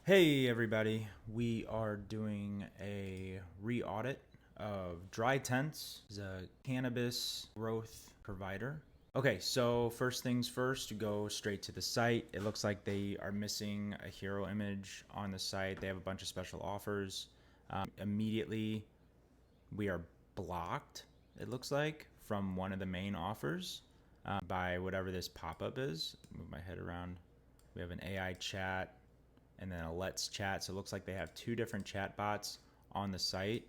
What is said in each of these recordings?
Hey everybody, we are doing a re-audit of Dry Tents, a cannabis growth provider. Okay, so first things first, go straight to the site. It looks like they are missing a hero image on the site. They have a bunch of special offers. Immediately, we are blocked, it looks like, from one of the main offers by whatever this pop-up is. Move my head around. We have an AI chat and then a Let's Chat. So it looks like they have two different chat bots on the site,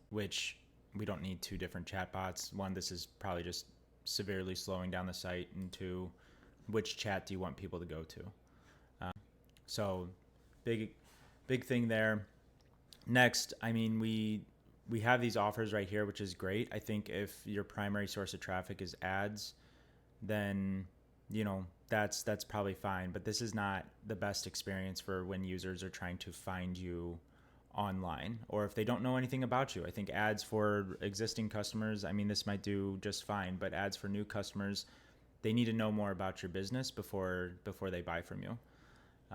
which we don't need two different chat bots. One, this is probably just severely slowing down the site, and two, which chat do you want people to go to? So big thing there. Next, I mean, we have these offers right here, which is great. I think if your primary source of traffic is ads, then that's probably fine. But this is not the best experience for when users are trying to find you online, or if they don't know anything about you. I think ads for existing customers, I mean, this might do just fine, but ads for new customers, they need to know more about your business before they buy from you.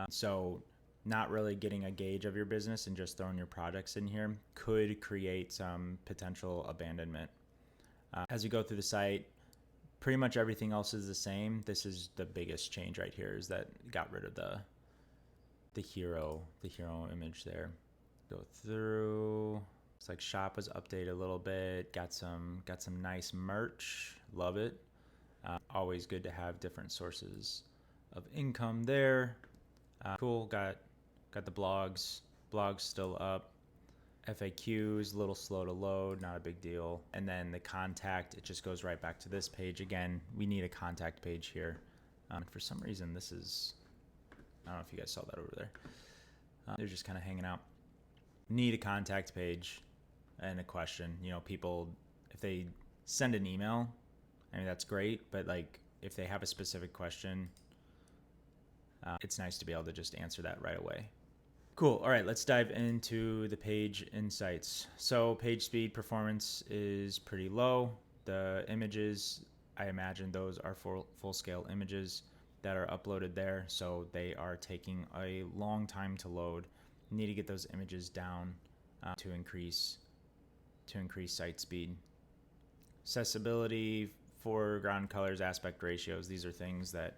So not really getting a gauge of your business and just throwing your products in here could create some potential abandonment. As you go through the site, pretty much everything else is the same. This is the biggest change right here, is that got rid of the hero image there. Go through. It's like shop was updated a little bit. Got some nice merch. Love it. Always good to have different sources of income there. Cool. Got the blogs. Blogs still up. FAQs, a little slow to load, not a big deal. And then the contact, it just goes right back to this page. Again, we need a contact page here. For some reason, this is, I don't know if you guys saw that over there. They're just kind of hanging out. Need a contact page and a question. People, if they send an email, I mean, that's great. But like, if they have a specific question, it's nice to be able to just answer that right away. Cool. All right, let's dive into the page insights. So page speed performance is pretty low. The images, I imagine those are full scale images that are uploaded there. So they are taking a long time to load. You need to get those images down to increase site speed. Accessibility, foreground colors, aspect ratios, these are things that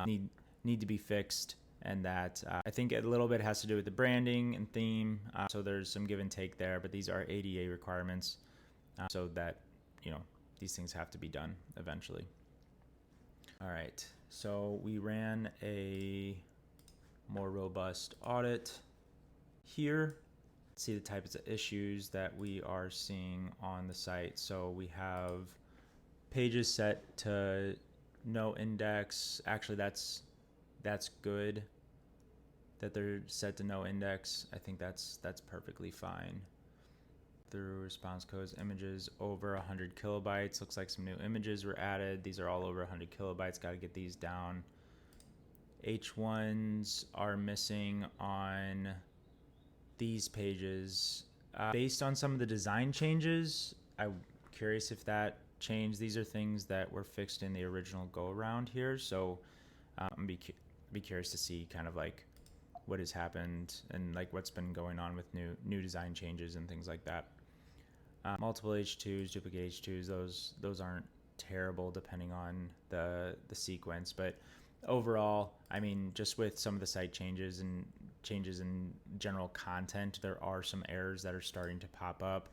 need to be fixed. And that I think a little bit has to do with the branding and theme. So there's some give and take there, but these are ADA requirements, so that these things have to be done eventually. All right, so we ran a more robust audit here. See the types of issues that we are seeing on the site. So we have pages set to no index. Actually, that's good that they're set to no index. I think that's perfectly fine. Through response codes, images over 100 kilobytes. Looks like some new images were added. These are all over 100 kilobytes. Got to get these down. H1s are missing on these pages. Based on some of the design changes, I'm curious if that changed. These are things that were fixed in the original go around here. So I'm be curious to see kind of like what has happened and like what's been going on with new design changes and things like that. Multiple H2s, duplicate H2s, those aren't terrible depending on the sequence, but overall, I mean, just with some of the site changes and changes in general content, there are some errors that are starting to pop up.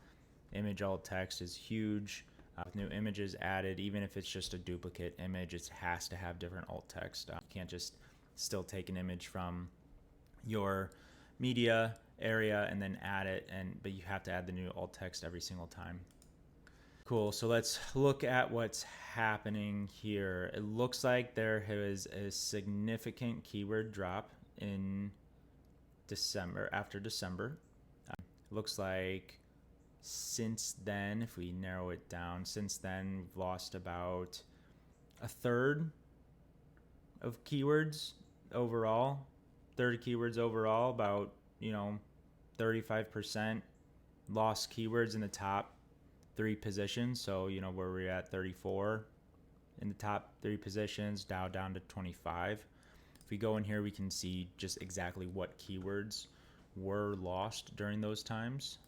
Image alt text is huge. With new images added, even if it's just a duplicate image, it has to have different alt text. You can't just still take an image from your media area and then add it, but you have to add the new alt text every single time. Cool, so let's look at what's happening here. It looks like there was a significant keyword drop in December, after December. Looks like since then, if we narrow it down, since then we've lost about a third of keywords overall. About 35% lost keywords in the top 3 positions. So where we're at 34 in the top 3 positions, down to 25. If we go in here, we can see just exactly what keywords were lost during those times.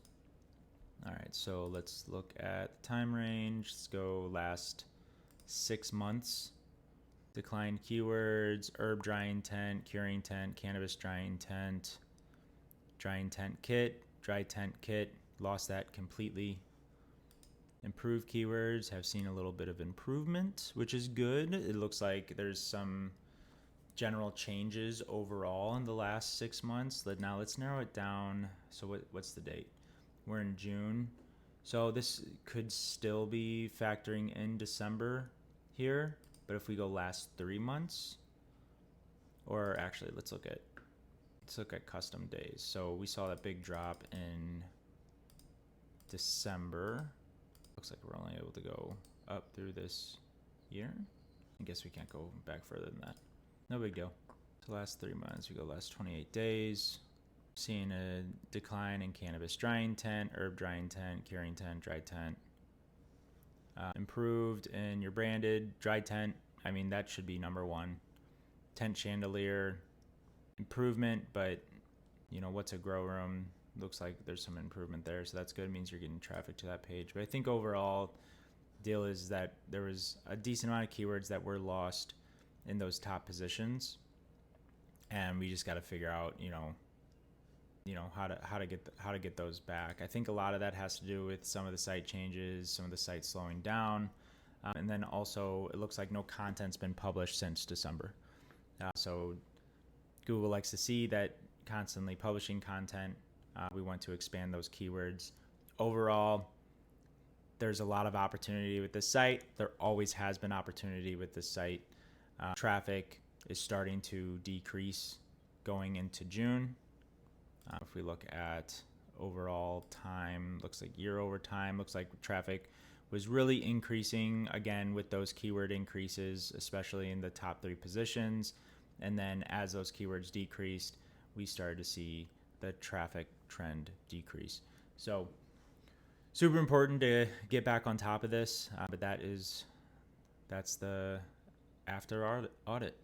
All right, so let's look at the time range. Let's go last 6 months. Declined keywords: herb dry intent, curing tent, cannabis dry intent kit, dry tent kit. Lost that completely. Improved keywords have seen a little bit of improvement, which is good. It looks like there's some general changes overall in the last 6 months. Now let's narrow it down. So what's the date? We're in June. So this could still be factoring in December here. But if we go last 3 months, or actually let's look at custom days. So we saw that big drop in December. Looks like we're only able to go up through this year. I guess we can't go back further than that. No big deal. So last 3 months, we go last 28 days. Seeing a decline in cannabis dry intent, herb dry intent, curing tent, dry tent. Improved in your branded dry tent. I mean, that should be number one. Tent chandelier, improvement, but you know, what's a grow room? Looks like there's some improvement there, so that's good. It means you're getting traffic to that page. But I think overall, deal is that there was a decent amount of keywords that were lost in those top positions, and we just got to figure out, you know how to get those back. I think a lot of that has to do with some of the site changes, some of the sites slowing down, and then also it looks like no content's been published since December. So Google likes to see that constantly publishing content. We want to expand those keywords. Overall, there's a lot of opportunity with this site. There always has been opportunity with this site. Traffic is starting to decrease going into June. If we look at overall time, looks like year over time, looks like traffic was really increasing again with those keyword increases, especially in the top 3 positions. And then as those keywords decreased, we started to see the traffic trend decrease. So super important to get back on top of this, but that's the after audit.